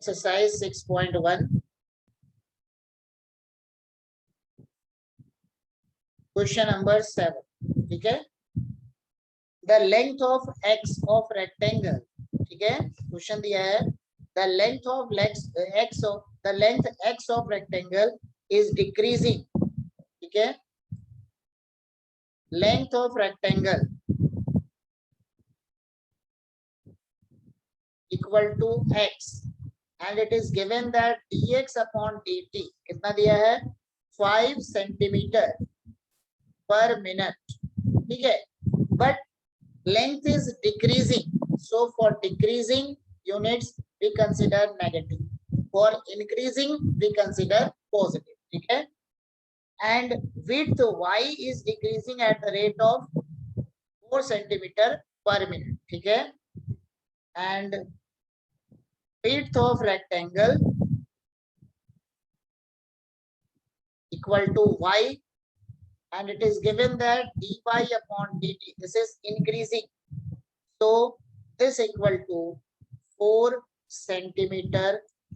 exercise 6.1 question number 7. ठीक है, the length of x of rectangle. ठीक है, क्वेश्चन दिया है the length of x of rectangle is decreasing. ठीक है, length of rectangle equal to x and it is given that dx upon dt कितना दिया है 5 सेंटीमीटर पर मिनट. ठीक है, but length is decreasing, so for decreasing units we consider negative, for increasing we consider positive. ठीक है, and width y is decreasing at the rate of 4 centimeter per minute. ठीक है, and width of rectangle equal to y and it is given that dy upon dt this is increasing, so this equal to 4 centimeter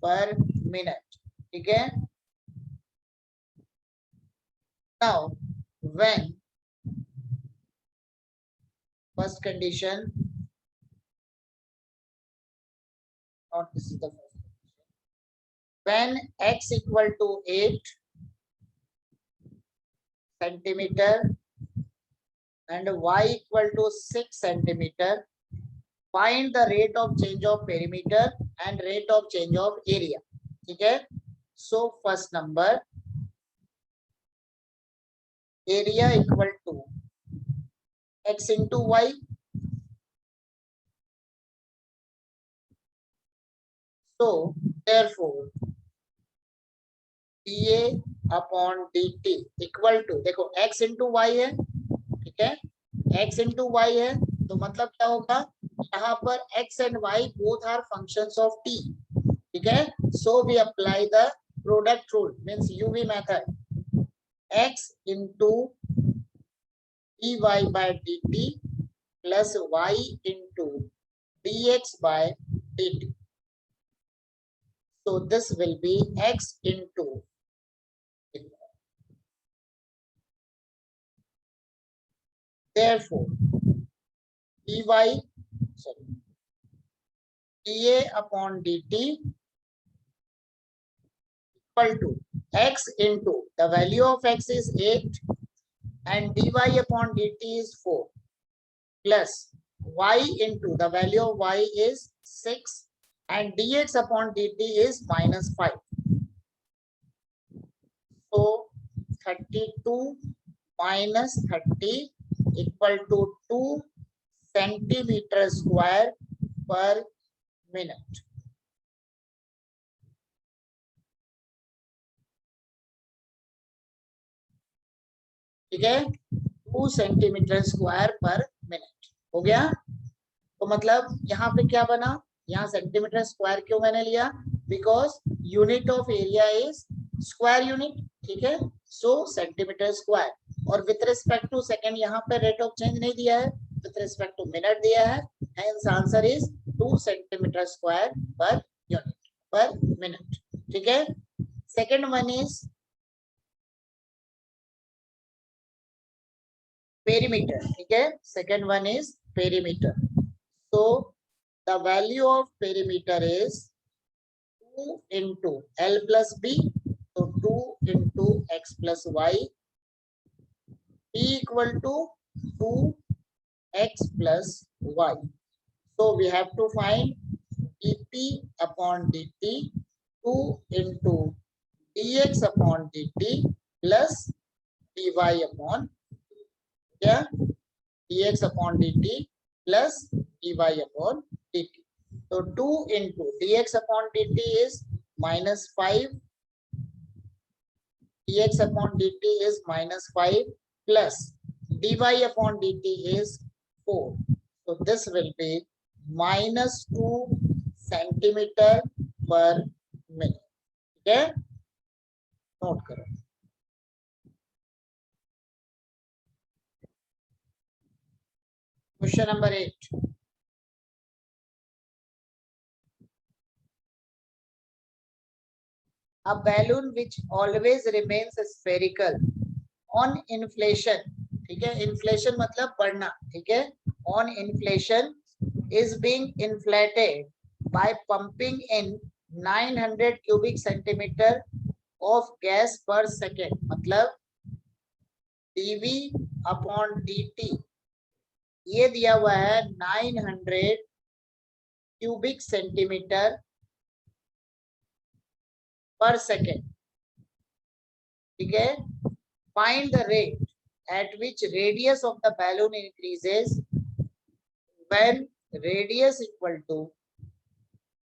per minute. ठीक है, now when first condition, not this is the first condition, when x equal to 8 centimeter and y equal to 6 centimeter, find the rate of change of perimeter and rate of change of area. ठीक है, so first number area equal to x into y, so therefore dA upon dt equal to, देखो x into y है. ठीक है, x into y है तो मतलब क्या होगा, यहाँ पर x and y both are functions of t. ठीक है, so we apply the product rule, means uv method, x into dy by dt plus y into dx by dt, so this will be x into therefore dy sorry dA upon dt equal to x into the value of x is 8 and dy upon dt is 4 plus y into the value of y is 6 and dx upon dt is -5. So 32 minus 30 equal to 2 centimeter square per minute. ठीक है, 2 centimetre square पर minute हो गया. तो मतलब यहाँ पे क्या बना, यहाँ सेंटीमीटर स्क्वायर क्यों मैंने लिया, because unit of area is square unit. ठीक है, सो सेंटीमीटर स्क्वायर, और विथ रिस्पेक्ट टू सेकंड यहाँ पे रेट ऑफ चेंज नहीं दिया है, विथ रिस्पेक्ट टू मिनट दिया है, hence answer is 2 centimetre square per unit पर मिनट. ठीक है, सेकंड वन इज perimeter. ठीक है, second one is perimeter, so the value of perimeter is 2 into L plus B, so 2 into x plus y, B equal to 2x plus y, so we have to find dp upon dt 2 into dx upon dt plus dy upon क्या dx upon dt plus dy upon dt. So 2 into dx upon dt is -5, dx upon dt is -5 plus dy upon dt is 4. So this will be -2 centimeter per minute. ठीक है, note करो. Question number 8. a balloon which always remains spherical on inflation, ठीक है, inflation मतलब बढ़ना, ठीक है, on inflation is being inflated by pumping in 900 cubic centimeter of gas per second, मतलब dv upon dt ये दिया हुआ है 900 क्यूबिक सेंटीमीटर पर सेकेंड, ठीक है। Find the rate at which radius of the balloon increases when radius equal to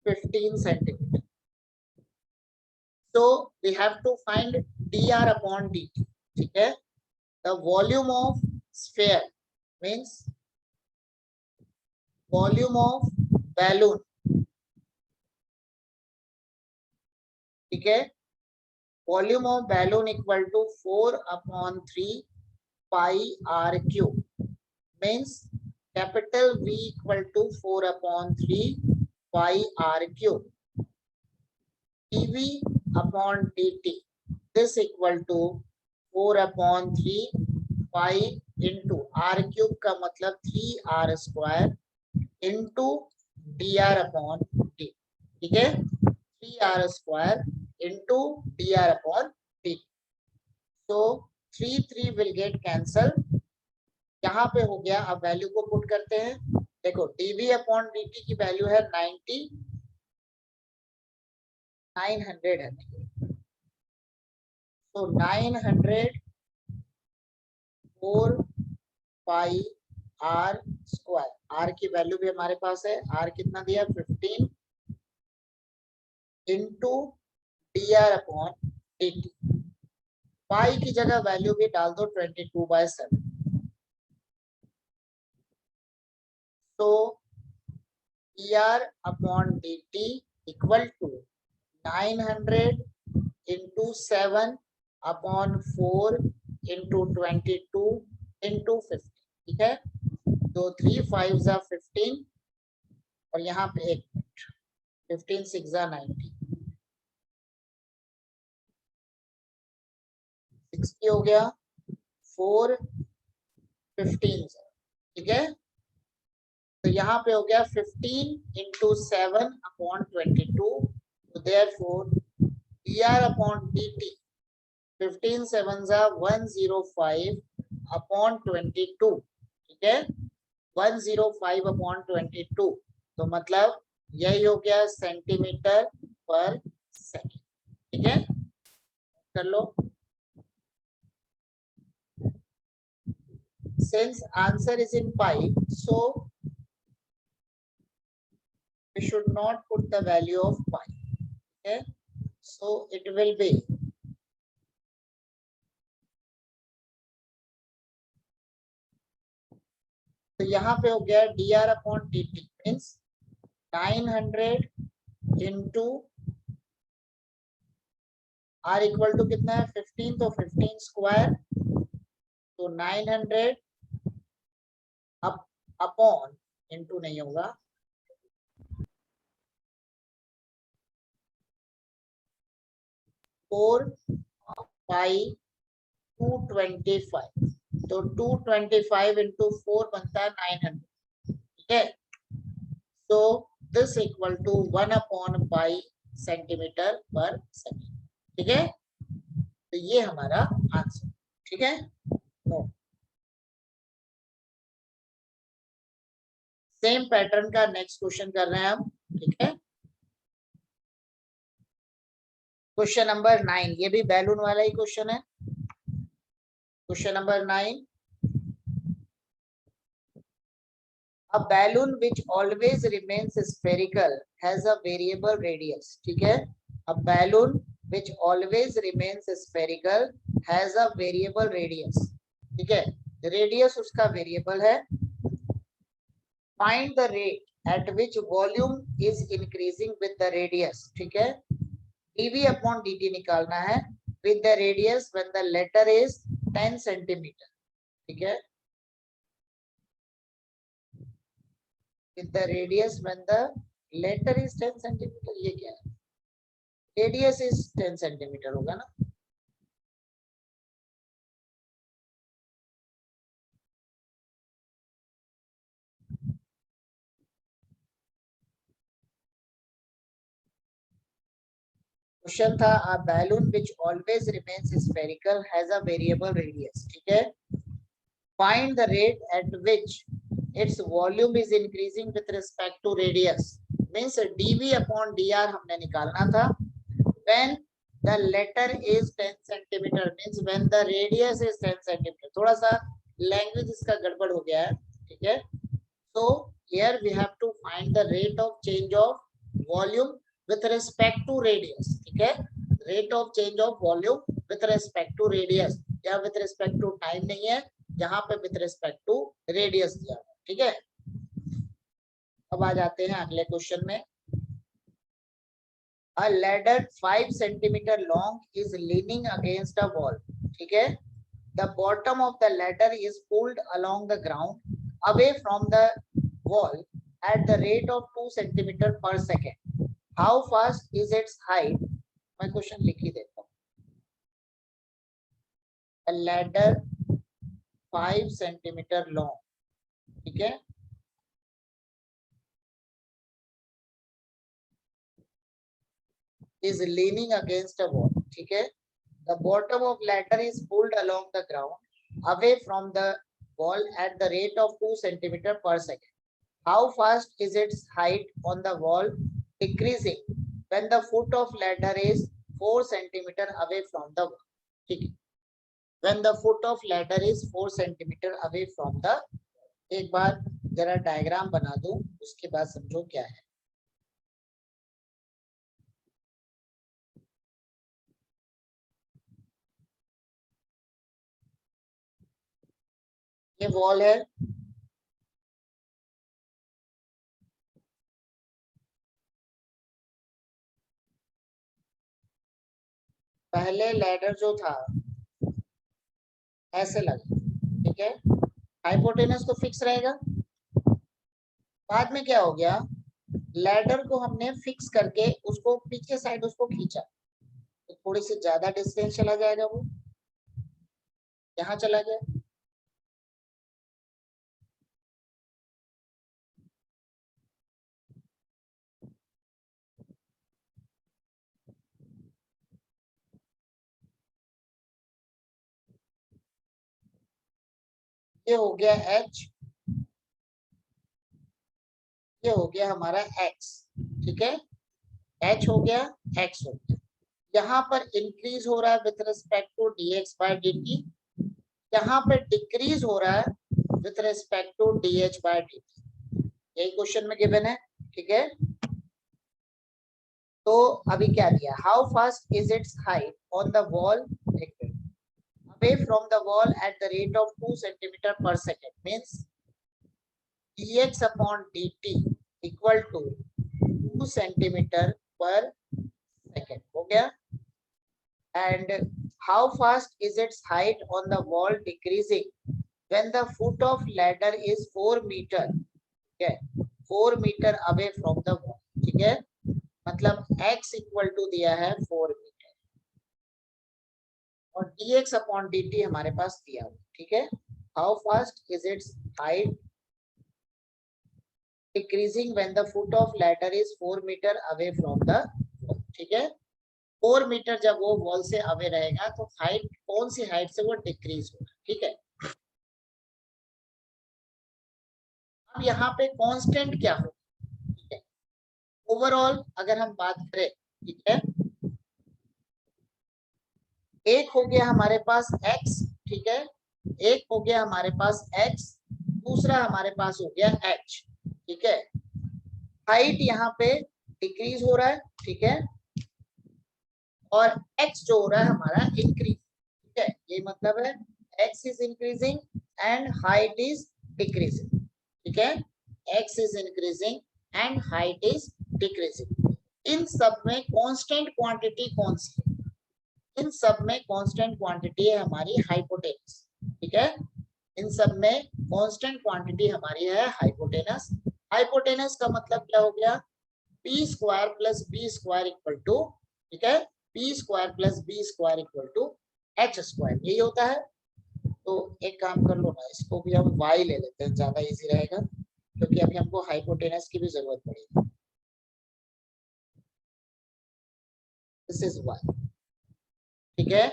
15 centimeter. So we have to find dr upon dt, ठीक है। The volume of sphere means volume of balloon, ठीक है। Volume of balloon equal to 4 upon 3 pi r cube means capital V equal to 4 upon 3 pi r cube. dv upon dt this equal to 4 upon 3 pi into r cube का मतलब 3r square into dr upon d, ठीक है, 3r square into dr upon d. So 3 will get cancel, यहाँ पे हो गया। अब value को पुट करते हैं, देखो dv अपॉन dt की वैल्यू है 90, 900 है, तो 900 4 पाई r स्क्वायर, r की वैल्यू भी हमारे पास है, r कितना दिया 15 into dr upon dt, pi की जगह वैल्यू भी डाल दो 22/7, तो dr upon dt equal to 900 into 7 upon 4 into 22 into 50, ठीक है। तो 3 5 जा 15 और यहाँ पे 15 6 जा 90, 60 हो गया, 4 15, ठीक है। तो यहाँ पे हो गया 15 इंटू 7 अपॉन 22, तो देयरफॉर dr अपॉन dt 15 7 जा 105 अपॉन 22, ठीक है, 105 अपॉन 22, तो मतलब यही हो गया सेंटीमीटर पर सेकेंड, ठीक है, कर लो। Since answer is in pi, so we should not put the value of pi, okay, so it will be तो यहाँ पे हो गया dr upon dt means 900 into r equal to कितना है 15, तो 15 स्क्वायर, तो 900 अपॉन इंटू नहीं होगा 4 पाई 225, तो 225 इंटू 4 बनता है 900, ठीक है। So this equal to 1 upon pi centimetre per second, ठीक है। तो ये हमारा आंसर, ठीक है। नो सेम पैटर्न का नेक्स्ट क्वेश्चन कर रहे हैं हम, ठीक है। क्वेश्चन नंबर 9, ये भी बैलून वाला ही क्वेश्चन है। Question number 9, a balloon which always remains spherical has a variable radius, ठीक है। a balloon which always remains spherical has a variable radius, ठीक है, रेडियस उसका वेरिएबल है। find the rate at which volume is increasing with the radius, ठीक है, dv upon dt निकालना है with the radius when the letter is 10 centimeter, ठीक है, with the radius when the letter is 10 centimeter, ये क्या है, रेडियस इज 10 सेंटीमीटर होगा ना। क्वेश्चन था a balloon which always remains spherical has a variable radius, ठीक है। Find the rate at which its volume is increasing with respect to radius. Means dv upon dr हमने निकालना था। when the letter is 10 centimeter means when the radius is 10 centimeter। थोड़ा सा language इसका गड़बड़ हो गया है, ठीक है। so here we have to find the rate of change of volume with respect to radius, ठीक है। rate of change of volume with respect to radius, या with respect to time नहीं है, यहाँ पे with respect to radius दिया है, ठीक है। अब आ जाते हैं अगले क्वेश्चन में। A ladder 5 centimeter long is leaning against a wall, ठीक है। The bottom of the ladder is pulled along the ground away from the wall at the rate of 2 centimeter per second. How fast is its height? मैं question लिख ही देता हूँ। A ladder 5 centimeter long, ठीक है। is leaning against a wall, ठीक है। The bottom of ladder is pulled along the ground away from the wall at the rate of 2 centimeter per second. How fast is its height on the wall decreasing when the foot of ladder is 4 centimeter away from the wall, ठीक है। When the foot of ladder is 4 centimeter away from the, एक बार जरा diagram बना दूं उसके बाद समझो क्या है। ये वॉल है, पहले लैडर जो था ऐसे लगा, ठीक है। हाइपोटेनस तो फिक्स रहेगा। बाद में क्या हो गया, लैडर को हमने फिक्स करके उसको पीछे साइड उसको खींचा तो थोड़ी सी ज्यादा डिस्टेंस चला जाएगा, वो यहाँ चला गया। ये हो गया h, ये हो गया हमारा x, ठीक है। h हो गया, x हो गया। यहाँ पर इंक्रीज हो रहा है with respect to dx by dt, यहाँ पे डिक्रीज हो रहा है with respect to dh by dt। यही क्वेश्चन में गिवन है, ठीक है। तो अभी क्या दिया, how fast is its height on the wall away from the wall at the rate of 2 centimeter per second, means dx upon dt equal to 2 centimeter per second हो गया। and how fast is its height on the wall decreasing when the foot of ladder is 4 meter, ठीक है, 4 meter away from the wall, ठीक है। मतलब x equal to दिया है 4 metre और dx अपॉन dt हमारे पास दिया हुआ, ठीक है। How fast is its height decreasing when the foot of ladder is 4 metre away from the wall, ठीक है। 4 मीटर जब वो वॉल से अवे रहेगा तो हाइट कौन सी हाइट से वो डिक्रीज होगा, ठीक है। अब यहाँ पे कांस्टेंट क्या होगा, ठीक है। ओवरऑल अगर हम बात करें, ठीक है, एक हो गया हमारे पास x, ठीक है, एक हो गया हमारे पास x, दूसरा हमारे पास हो गया h, ठीक है। हाइट यहाँ पे डिक्रीज हो रहा है, ठीक है, और x जो हो रहा है हमारा इंक्रीज, ठीक है। ये मतलब है x is increasing and height is decreasing, ठीक है। x is increasing and height is decreasing. इन सब में कांस्टेंट क्वांटिटी कौन सी है, इन सब में कांस्टेंट क्वांटिटी है हमारी हाइपोटेनस, ठीक है। इन सब में कांस्टेंट क्वांटिटी हमारी है हाइपोटेनस। हाइपोटेनस का मतलब क्या हो गया, B square plus B square equal to ठीक है, P square plus B square equal to H square, यही होता है। तो एक काम कर लो ना, इसको भी हम y ले लेते हैं, ज्यादा इजी रहेगा, क्योंकि अभी हमको हाइपोटेनस की भी जरूरत पड़ेगी। दिस इज y, ठीक है।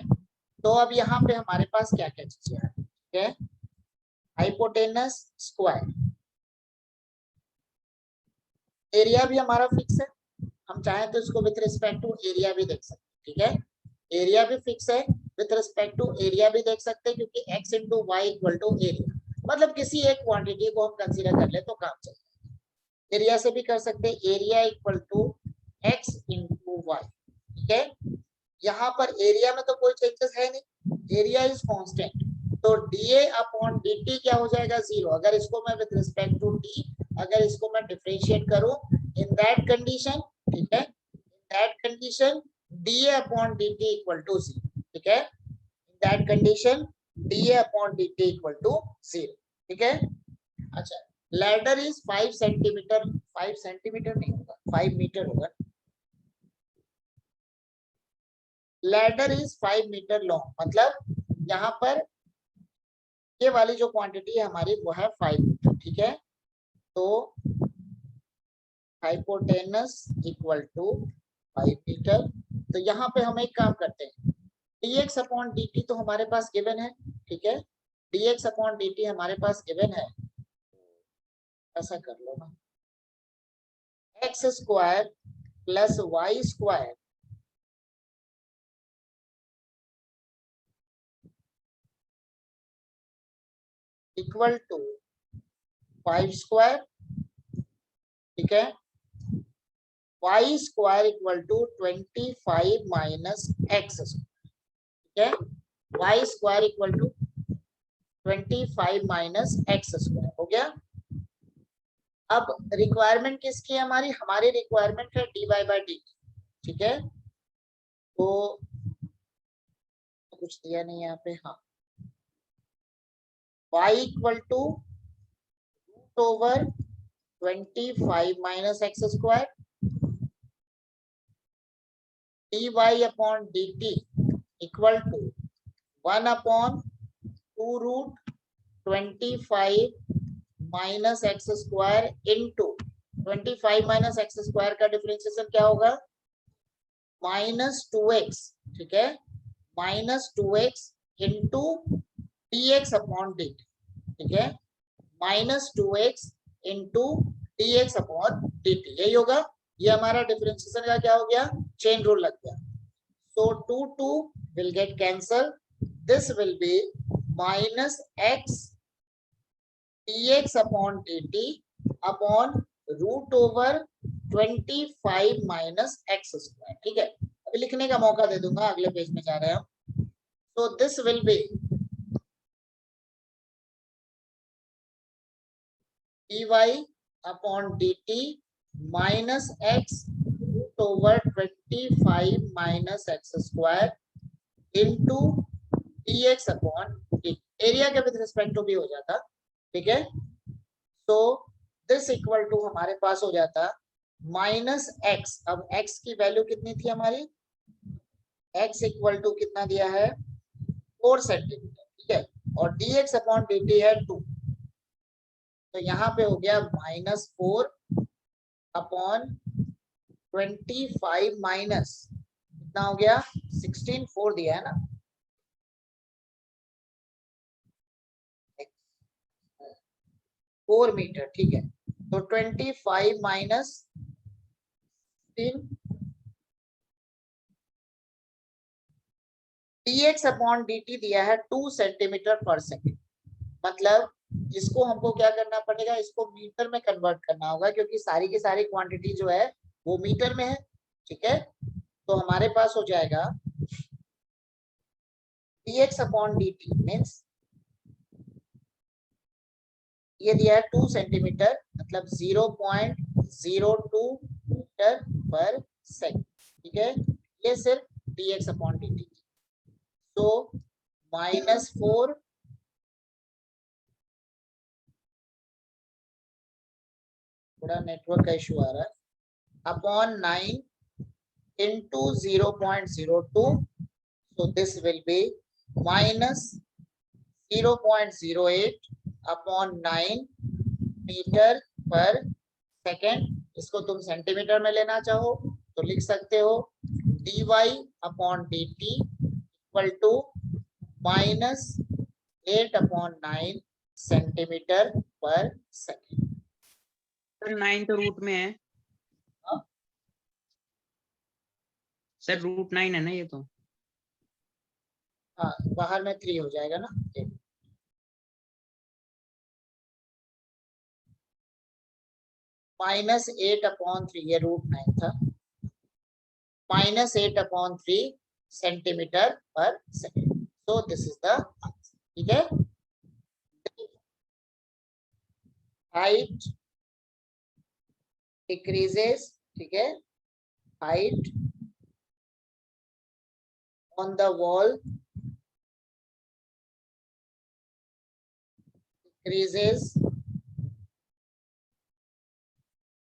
तो अब यहाँ पे हमारे पास क्या क्या चीजें हैं, ठीक है, हाइपोटेनस स्क्वायर, एरिया भी हमारा फिक्स है, हम चाहें तो इसको विथ रिस्पेक्ट टू एरिया भी देख सकते हैं, ठीक है, एरिया भी फिक्स है, विथ रिस्पेक्ट टू एरिया भी देख सकते हैं, क्योंकि x into Y equal to area, मतलब किसी एक क्वांटिटी को हम कंसीडर कर ले तो काम चलेगा। एरिया से भी कर सकते हैं, area equal to x into Y, ठीक है। यहाँ पर एरिया में तो कोई चेंजेस है नहीं, एरिया इज कांस्टेंट, तो dA अपॉन dt क्या हो जाएगा, 0। अगर इसको मैं विद रिस्पेक्ट टू d, अगर इसको मैं डिफरेंशिएट करूं, इन दैट कंडीशन, ठीक है, in that condition dA upon dt equal to 0, ठीक है, in that condition dA upon dt equal to 0, ठीक है। अच्छा, लैडर इज 5 सेंटीमीटर, 5 सेंटीमीटर नहीं होगा, 5 मीटर होगा, लैडर इज 5 मीटर लॉन्ग, मतलब यहाँ पर ये वाली जो क्वांटिटी है हमारी वो है 5 मीटर, ठीक है। तो हाइपोटेनस इक्वल टू 5 मीटर, तो यहाँ पे हम एक काम करते हैं, dx अपॉन dt तो हमारे पास गिवन है, ठीक है, dx अपॉन dt हमारे पास गिवन है, ऐसा कर लो ना, X square plus Y square equal to 5 square, ठीक है, Y square equal to 25 minus X square, ठीक है, Y square equal to 25 minus X square हो गया। अब रिक्वायरमेंट किसकी है, हमारी रिक्वायरमेंट है dy बाई डी, ठीक है। तो कुछ दिया नहीं यहाँ पे, हाँ, y equal to root over 25 minus X square, dy upon dt equal to 1 upon 2 root 25 minus X square into 25 minus X square का डिफरेंशिएशन क्या होगा, -2x, ठीक है, -2x into dx upon dt, ठीक है, -2x into dx upon dt, यही होगा। ये हमारा डिफरेंशिएशन का क्या हो गया, चेन रूल लग गया। सो 2 will get cancelled, this will be minus x dx upon dt upon root over 25 minus X square, ठीक है। अभी लिखने का मौका दे दूंगा, अगले पेज में जा रहे हैं हम। तो this will be dy upon dt minus X root over 25 minus X square into dx upon dt, area के विद रिस्पेक्ट टू भी हो जाता, ठीक है। तो दिस इक्वल टू हमारे पास हो जाता माइनस एक्स, अब x की वैल्यू कितनी थी हमारी, x इक्वल टू कितना दिया है 4 सेंटीमीटर, ठीक है, और dx अपॉन dt है 2, तो यहाँ पे हो गया -4 अपॉन 25 माइनस कितना हो गया 16, 4 दिया है ना, 4 मीटर, ठीक है। तो 25 माइनस 16 dx अपॉन dt दिया है 2 सेंटीमीटर पर सेकेंड, मतलब इसको हमको क्या करना पड़ेगा, इसको मीटर में कन्वर्ट करना होगा, क्योंकि सारी की सारी क्वांटिटी जो है वो मीटर में है, ठीक है। तो हमारे पास हो जाएगा dx अपॉन dt मीन्स ये दिया है 2 सेंटीमीटर, मतलब 0.02 मीटर पर सेकेंड, ठीक है, ये सिर्फ dx अपॉन dt। तो -4 थोड़ा नेटवर्क का इशू आ रहा है, upon 9 into 0.02. So this will be minus 0.08 upon 9 metre पर सेकेंड. इसको तुम सेंटीमीटर में लेना चाहो तो लिख सकते हो dy upon dt equal to minus 8/9 centimetre per second. Sir 9 तो रूट में है. सर रूट 9 है ना ये तो. हाँ, बाहर में 3 हो जाएगा ना. -8/3 ये √9 था. -8/3 centimetre per second. So this is the answer. ठीक है. Height decreases. ठीक है. Height on the wall decreases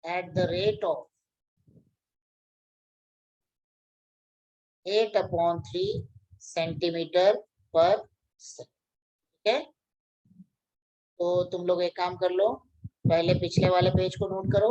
at the rate of 8/3 centimetre per second. ठीक है. तो तुम लोग एक काम कर लो, पहले पिछले वाले पेज को नोट करो.